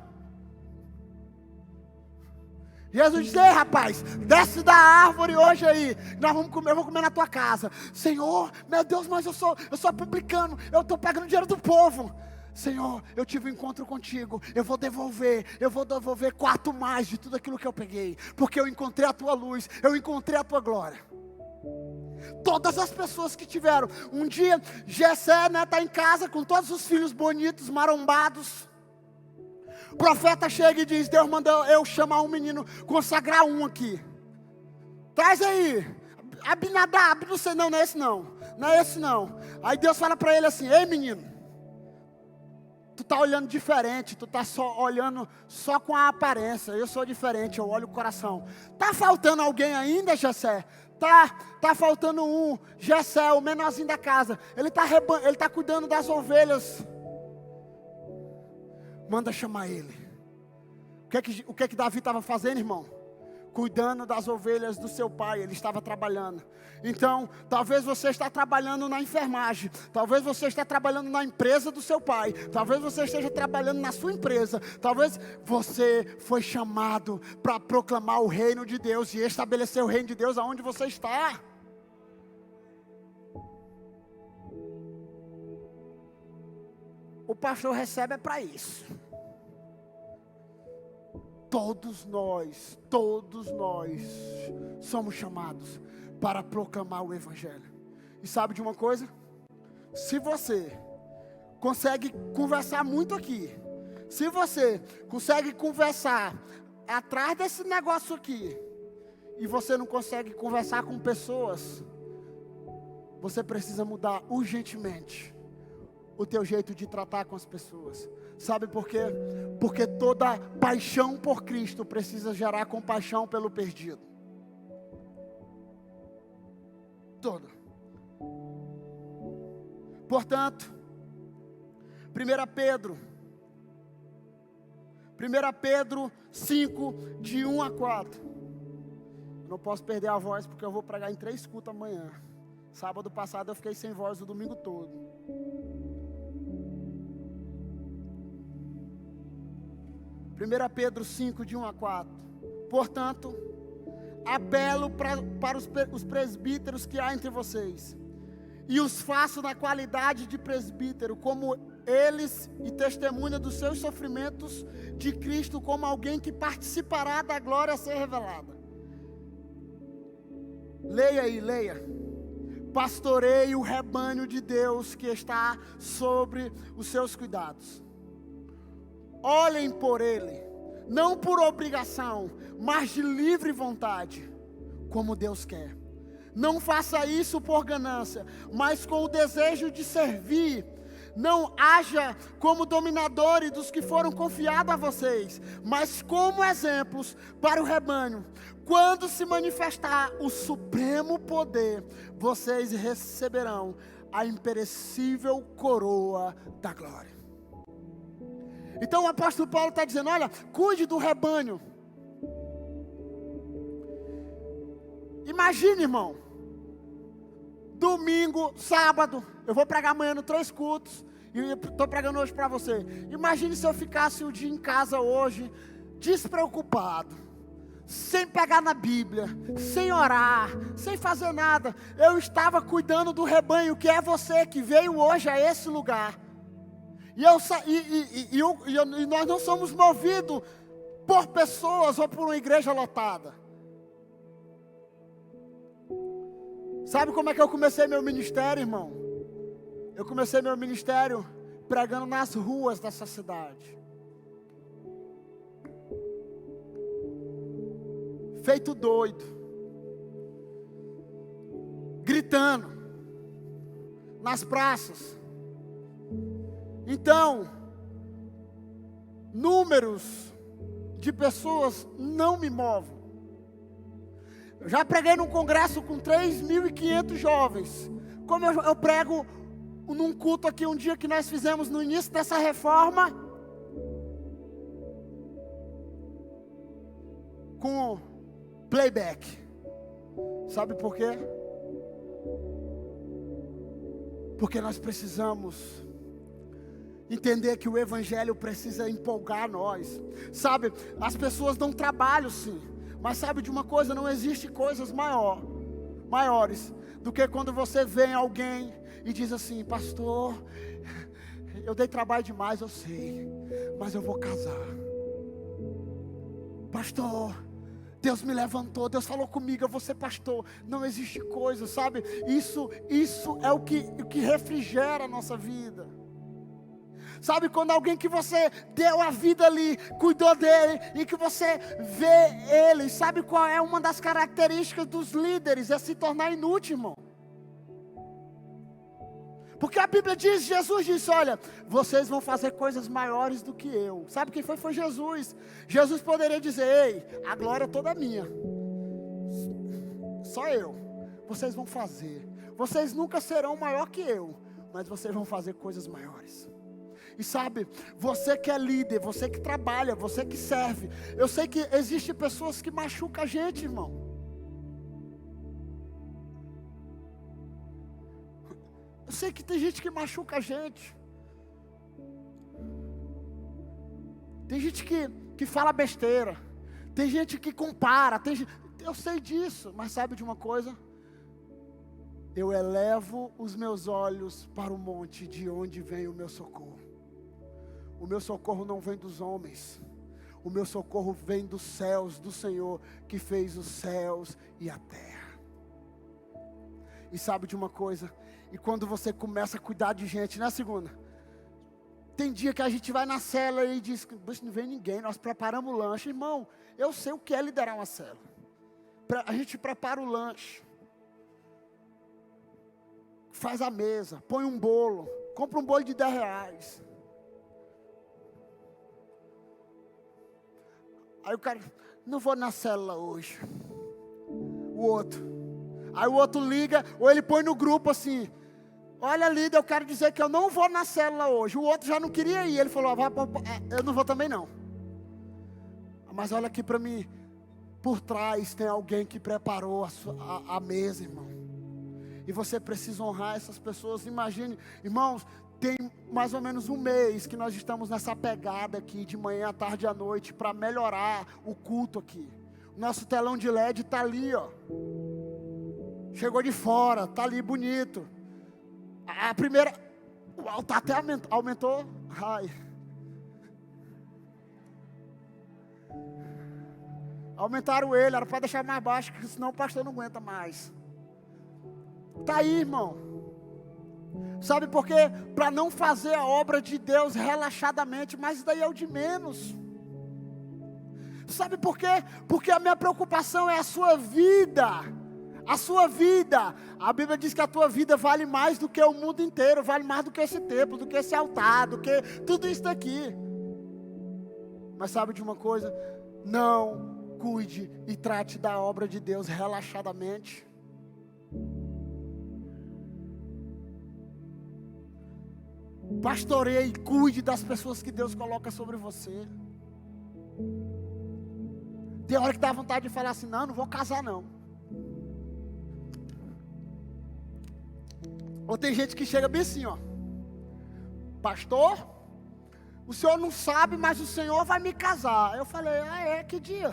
Jesus disse, ei rapaz, desce da árvore hoje aí, nós vamos comer, eu vou comer na tua casa. Senhor, meu Deus, mas eu sou publicano, eu estou pegando dinheiro do povo. Senhor, eu tive um encontro contigo, eu vou devolver 4 mais de tudo aquilo que eu peguei, porque eu encontrei a tua luz, eu encontrei a tua glória. Todas as pessoas que tiveram, um dia, Jessé, está em casa com todos os filhos bonitos, marombados. O profeta chega e diz, Deus mandou eu chamar um menino, consagrar um aqui. Traz aí, Abinadab, não sei, não é esse não. Aí Deus fala para ele assim, ei menino, tu tá olhando diferente, tu tá olhando só com a aparência, eu sou diferente, eu olho o coração. Tá faltando alguém ainda, Jessé? Tá faltando um, Jessé, o menorzinho da casa, ele tá cuidando das ovelhas. Manda chamar ele. O que é que Davi estava fazendo, irmão? Cuidando das ovelhas do seu pai, ele estava trabalhando. Então, talvez você está trabalhando na enfermagem, talvez você esteja trabalhando na empresa do seu pai, talvez você esteja trabalhando na sua empresa, talvez você foi chamado para proclamar o reino de Deus e estabelecer o reino de Deus aonde você está. pastor recebe é para isso. Todos nós somos chamados para proclamar o Evangelho. E sabe de uma coisa? Se você consegue conversar muito aqui, se você consegue conversar atrás desse negócio aqui, e você não consegue conversar com pessoas, você precisa mudar urgentemente o teu jeito de tratar com as pessoas. Sabe por quê? Porque toda paixão por Cristo precisa gerar compaixão pelo perdido. Toda. Portanto, 1 Pedro 5, de 1 a 4. Eu não posso perder a voz porque eu vou pregar em 3 cultos amanhã. Sábado passado eu fiquei sem voz o domingo todo. 1 Pedro 5, de 1 a 4. Portanto, apelo para os presbíteros que há entre vocês, e os faço na qualidade de presbítero, como eles, e testemunha dos seus sofrimentos de Cristo, como alguém que participará da glória a ser revelada. Leia aí, leia. Pastoreie o rebanho de Deus que está sobre os seus cuidados. Olhem por ele, não por obrigação, mas de livre vontade, como Deus quer. Não faça isso por ganância, mas com o desejo de servir. Não haja como dominadores dos que foram confiados a vocês, mas como exemplos para o rebanho. Quando se manifestar o supremo poder, vocês receberão a imperecível coroa da glória. Então o apóstolo Paulo está dizendo, olha, cuide do rebanho. Imagine, irmão, domingo, sábado, eu vou pregar amanhã no 3 cultos, e eu estou pregando hoje para você. Imagine se eu ficasse o dia em casa hoje, despreocupado, sem pegar na Bíblia, sem orar, sem fazer nada. Eu estava cuidando do rebanho, que é você que veio hoje a esse lugar. E nós não somos movidos por pessoas ou por uma igreja lotada. Sabe como é que eu comecei meu ministério, irmão? Eu comecei meu ministério pregando nas ruas dessa cidade. Feito doido. Gritando. Nas praças. Então, números de pessoas não me movem. Eu já preguei num congresso com 3.500 jovens. Como eu prego num culto aqui um dia que nós fizemos no início dessa reforma, com playback. Sabe por quê? Porque nós precisamos entender que o Evangelho precisa empolgar nós. Sabe, as pessoas dão trabalho sim, mas sabe de uma coisa, não existe coisas maiores do que quando você vê alguém e diz assim, pastor, eu dei trabalho demais, eu sei, mas eu vou casar. Pastor, Deus me levantou, Deus falou comigo, eu vou ser pastor. Não existe coisa, sabe? Isso é o que refrigera a nossa vida. Sabe, quando alguém que você deu a vida ali, cuidou dele, e que você vê ele, sabe qual é uma das características dos líderes? É se tornar inútil, irmão. Porque a Bíblia diz, Jesus disse, olha, vocês vão fazer coisas maiores do que eu. Sabe quem foi? Foi Jesus. Jesus poderia dizer, ei, a glória é toda minha. Só eu. Vocês vão fazer. Vocês nunca serão maior que eu, mas vocês vão fazer coisas maiores. E sabe, você que é líder, você que trabalha, você que serve. Eu sei que existem pessoas que machucam a gente, irmão. Eu sei que tem gente que machuca a gente. Tem gente que fala besteira. Tem gente que compara. Eu sei disso, mas sabe de uma coisa? Eu elevo os meus olhos para o monte de onde vem o meu socorro. O meu socorro não vem dos homens. O meu socorro vem dos céus, do Senhor, que fez os céus e a terra. E sabe de uma coisa? E quando você começa a cuidar de gente, né, segunda? Tem dia que a gente vai na célula e diz, não vem ninguém, nós preparamos o lanche. Irmão, eu sei o que é liderar uma célula. A gente prepara o lanche. Faz a mesa, põe um bolo, compra um bolo de R$10. Aí o cara, não vou na célula hoje. O outro. Aí o outro liga, ou ele põe no grupo assim, olha líder, eu quero dizer que eu não vou na célula hoje. O outro já não queria ir, ele falou, eu não vou também não. Mas olha aqui para mim, por trás tem alguém que preparou a mesa, irmão. E você precisa honrar essas pessoas. Imagine, irmãos, tem mais ou menos um mês que nós estamos nessa pegada aqui, de manhã, à tarde e à noite, para melhorar o culto aqui. O nosso telão de LED está ali, ó. Chegou de fora, está ali bonito. A primeira, o altar até aumentou. Ai. Aumentaram ele, era para deixar mais baixo, senão o pastor não aguenta mais. Está aí, irmão. Sabe por quê? Para não fazer a obra de Deus relaxadamente, mas isso daí é o de menos. Sabe por quê? Porque a minha preocupação é a sua vida. A sua vida. A Bíblia diz que a tua vida vale mais do que o mundo inteiro, vale mais do que esse templo, do que esse altar, do que tudo isso daqui. Mas sabe de uma coisa? Não cuide e trate da obra de Deus relaxadamente. Pastoreie e cuide das pessoas que Deus coloca sobre você. Tem hora que dá vontade de falar assim, não vou casar não. Ou tem gente que chega bem assim, ó. Pastor, o senhor não sabe, mas o senhor vai me casar. Eu falei, que dia?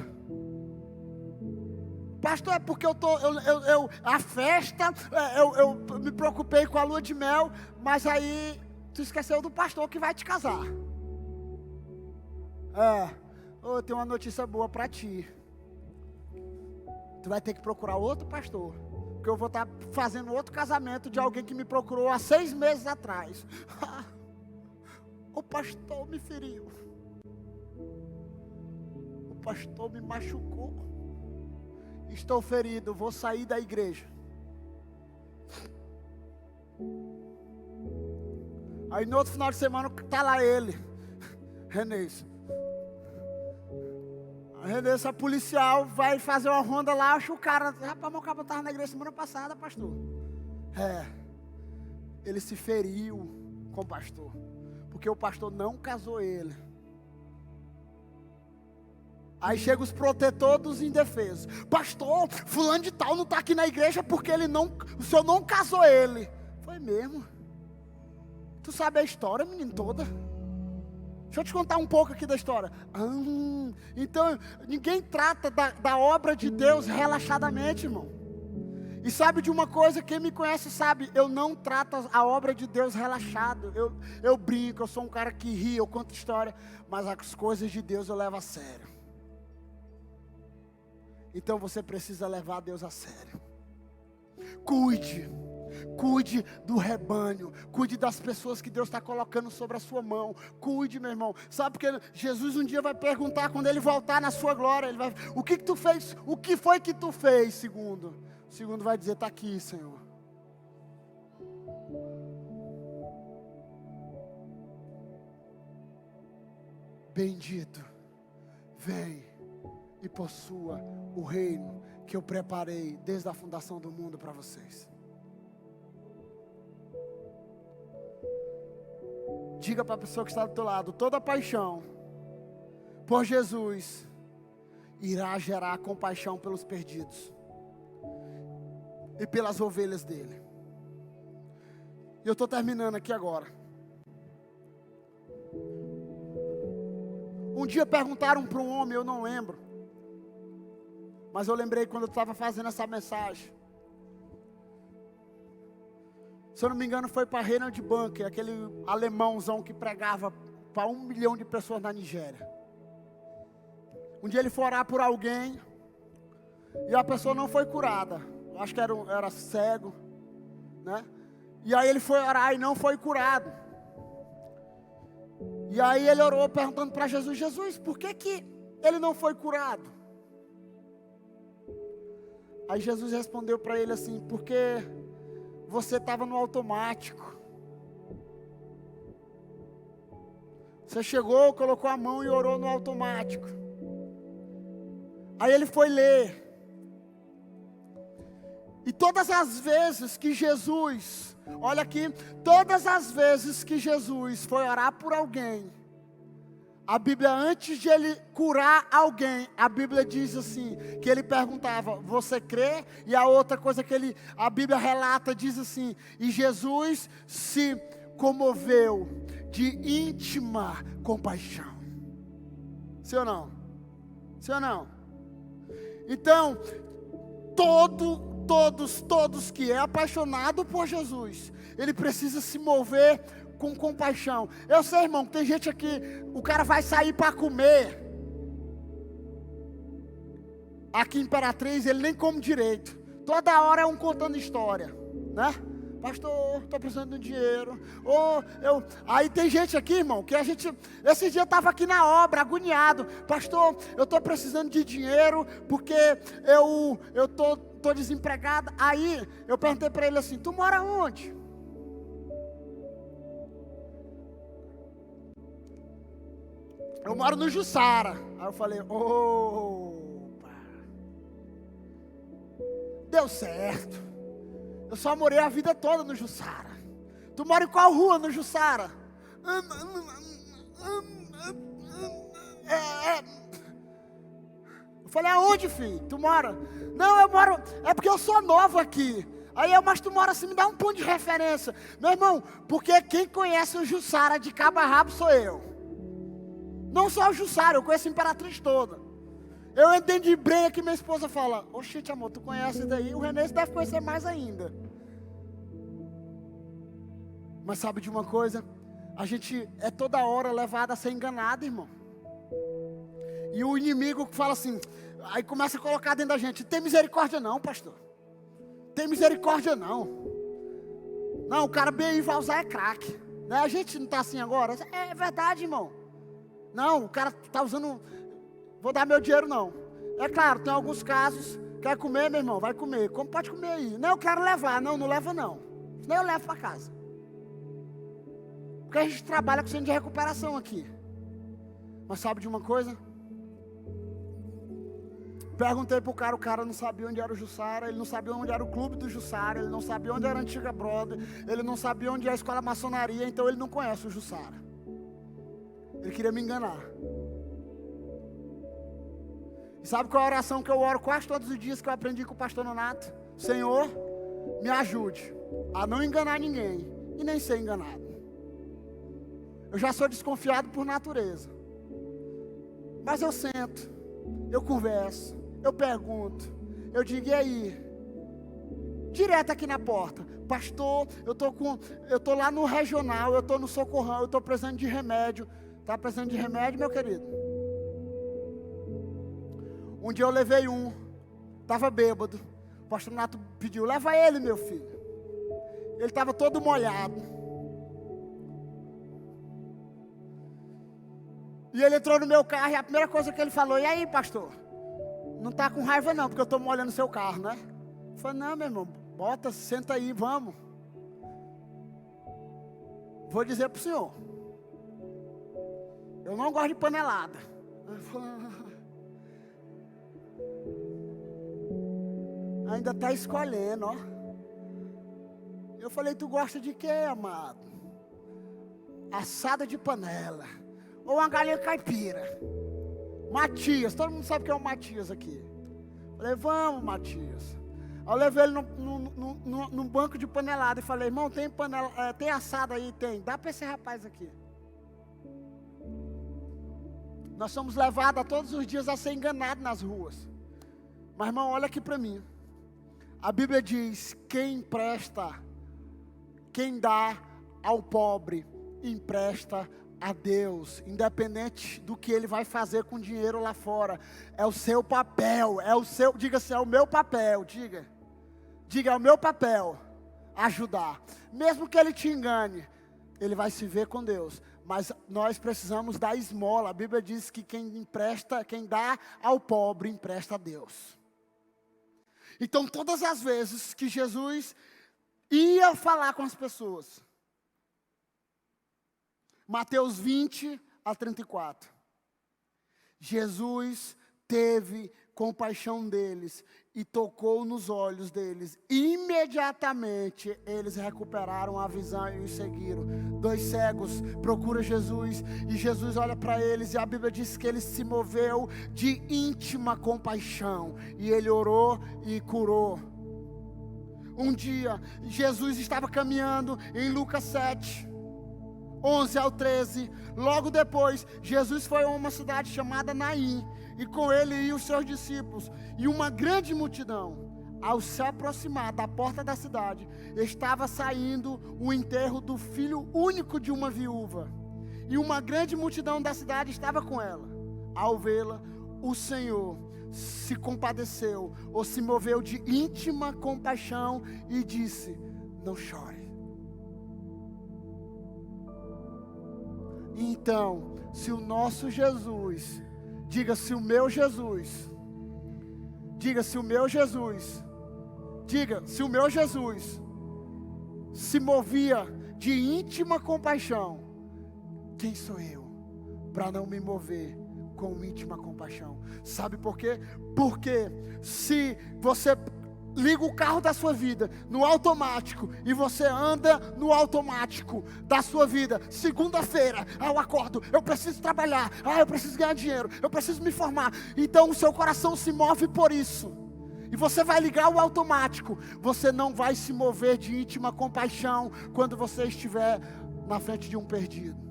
Pastor, é porque a festa, eu me preocupei com a lua de mel, mas aí tu esqueceu do pastor que vai te casar. Eu tenho uma notícia boa para ti. Tu vai ter que procurar outro pastor, porque eu vou estar fazendo outro casamento de alguém que me procurou há 6 meses atrás. O pastor me feriu. O pastor me machucou. Estou ferido, vou sair da igreja. Aí no outro final de semana está lá ele, Renês. A Renês, a policial, vai fazer uma ronda lá, acha o cara. Rapaz, meu cabo estava na igreja semana passada, pastor. Ele se feriu com o pastor, porque o pastor não casou ele. Aí chega os protetores dos indefesos. Pastor, fulano de tal não está aqui na igreja porque o senhor não casou ele. Foi mesmo. Tu sabe a história, menino, toda? Deixa eu te contar um pouco aqui da história. Então, ninguém trata da obra de Deus relaxadamente, irmão. E sabe de uma coisa, quem me conhece sabe, eu não trato a obra de Deus relaxado. Eu brinco, eu sou um cara que ri, eu conto história, mas as coisas de Deus eu levo a sério. Então você precisa levar Deus a sério. Cuide do rebanho, cuide das pessoas que Deus está colocando sobre a sua mão. Cuide, meu irmão. Sabe porque Jesus um dia vai perguntar, quando Ele voltar na sua glória, Ele vai, o que tu fez? O que foi que tu fez, segundo? O segundo vai dizer, está aqui, Senhor. Bendito, vem e possua o reino que eu preparei desde a fundação do mundo para vocês. Diga para a pessoa que está do teu lado, toda paixão por Jesus irá gerar compaixão pelos perdidos e pelas ovelhas dele. E eu estou terminando aqui agora. Um dia perguntaram para um homem, eu não lembro, mas eu lembrei quando eu estava fazendo essa mensagem. Se eu não me engano foi para Reinhard Bunker, aquele alemãozão que pregava para 1 milhão de pessoas na Nigéria. Um dia ele foi orar por alguém e a pessoa não foi curada. Eu acho que era cego, né? E aí ele foi orar e não foi curado. E aí ele orou perguntando para Jesus: Jesus, por que ele não foi curado? Aí Jesus respondeu para ele assim: porque você estava no automático. Você chegou, colocou a mão e orou no automático. Aí ele foi ler. E todas as vezes que Jesus, olha aqui, todas as vezes que Jesus foi orar por alguém, a Bíblia, antes de ele curar alguém, a Bíblia diz assim, que ele perguntava: você crê? E a outra coisa que a Bíblia relata, diz assim: e Jesus se comoveu de íntima compaixão. Sim ou não? Sim ou não? Então, todos que é apaixonado por Jesus, ele precisa se mover com compaixão. Eu sei, irmão, tem gente aqui, o cara vai sair para comer. Aqui em Imperatriz, ele nem come direito. Toda hora é um contando história, né? Pastor, estou precisando de dinheiro. Aí tem gente aqui, irmão, que esse dia eu estava aqui na obra, agoniado. Pastor, eu estou precisando de dinheiro, porque eu estou desempregado. Aí eu perguntei para ele assim: tu mora onde? Eu moro no Jussara. Aí eu falei: opa, deu certo. Eu só morei a vida toda no Jussara. Tu mora em qual rua no Jussara? Eu falei: aonde, filho? Tu mora? Não, eu moro, é porque eu sou novo aqui. Aí mas tu mora assim, me dá um ponto de referência. Meu irmão, porque quem conhece o Jussara de cabo a rabo sou eu. Não só o Jussara, eu conheço a Imperatriz toda. Eu entendi bem aqui, minha esposa fala: oxente, amor, tu conhece daí? O Renê deve conhecer mais ainda. Mas sabe de uma coisa? A gente é toda hora levado a ser enganado, irmão. E o inimigo fala assim, aí começa a colocar dentro da gente: tem misericórdia não, pastor. Tem misericórdia não. Não, o cara bem aí vai usar é crack, né? A gente não está assim agora? É verdade, irmão. Não, o cara está usando... Vou dar meu dinheiro não. É claro, tem alguns casos. Quer comer, meu irmão? Vai comer. Como pode comer aí? Não, eu quero levar. Não, não leva não. Senão eu levo para casa. Porque a gente trabalha com centro de recuperação aqui. Mas sabe de uma coisa? Perguntei pro cara, o cara não sabia onde era o Jussara, ele não sabia onde era o clube do Jussara, ele não sabia onde era a Antiga Brother, ele não sabia onde é a escola maçonaria, então ele não conhece o Jussara. Ele queria me enganar. E sabe qual é a oração que eu oro quase todos os dias que eu aprendi com o pastor Nonato? Senhor, me ajude a não enganar ninguém e nem ser enganado. Eu já sou desconfiado por natureza. Mas eu sento, eu converso, eu pergunto, eu digo: e aí? Direto aqui na porta: pastor, eu tô lá no regional, eu tô no Socorrão, eu tô precisando de remédio. Tá precisando de remédio, meu querido? Um dia eu levei estava bêbado. O pastor Nato pediu: leva ele, meu filho. Ele estava todo molhado. E ele entrou no meu carro e a primeira coisa que ele falou: e aí, pastor? Não está com raiva não, porque eu estou molhando seu carro, né? Eu falei: não, meu irmão, bota, senta aí, vamos. Vou dizer para o senhor, eu não gosto de panelada. Ainda está escolhendo, ó. Eu falei: tu gosta de quê, amado? Assada de panela, ou uma galinha caipira? Matias, todo mundo sabe que é o Matias aqui. Eu falei: vamos, Matias. Eu levei ele num banco de panelada e falei: irmão, tem tem assada aí? Tem, dá para esse rapaz aqui. Nós somos levados a todos os dias a ser enganados nas ruas. Mas, irmão, olha aqui para mim. A Bíblia diz: quem dá ao pobre, empresta a Deus, independente do que Ele vai fazer com dinheiro lá fora, é o seu papel, diga assim, é o meu papel, diga, é o meu papel, ajudar, mesmo que Ele te engane, Ele vai se ver com Deus, mas nós precisamos dar esmola. A Bíblia diz que quem dá ao pobre, empresta a Deus. Então todas as vezes que Jesus ia falar com as pessoas, Mateus 20-34. Jesus teve compaixão deles e tocou nos olhos deles. Imediatamente eles recuperaram a visão e o seguiram. 2 cegos procuram Jesus e Jesus olha para eles e a Bíblia diz que ele se moveu de íntima compaixão e ele orou e curou. Um dia Jesus estava caminhando em Lucas 7:11-13, logo depois, Jesus foi a uma cidade chamada Naim, e com ele iam os seus discípulos, e uma grande multidão. Ao se aproximar da porta da cidade, estava saindo o enterro do filho único de uma viúva, e uma grande multidão da cidade estava com ela. Ao vê-la, o Senhor se compadeceu, ou se moveu de íntima compaixão, e disse: não chore. Então, se o nosso Jesus, diga se o meu Jesus, diga se o meu Jesus, diga se o meu Jesus se movia de íntima compaixão, quem sou eu para não me mover com íntima compaixão? Sabe por quê? Porque se você liga o carro da sua vida no automático e você anda no automático da sua vida, segunda-feira, eu acordo, eu preciso trabalhar, eu preciso ganhar dinheiro, eu preciso me formar, então o seu coração se move por isso, e você vai ligar o automático, você não vai se mover de íntima compaixão quando você estiver na frente de um perdido,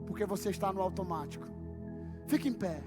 porque você está no automático. Fique em pé.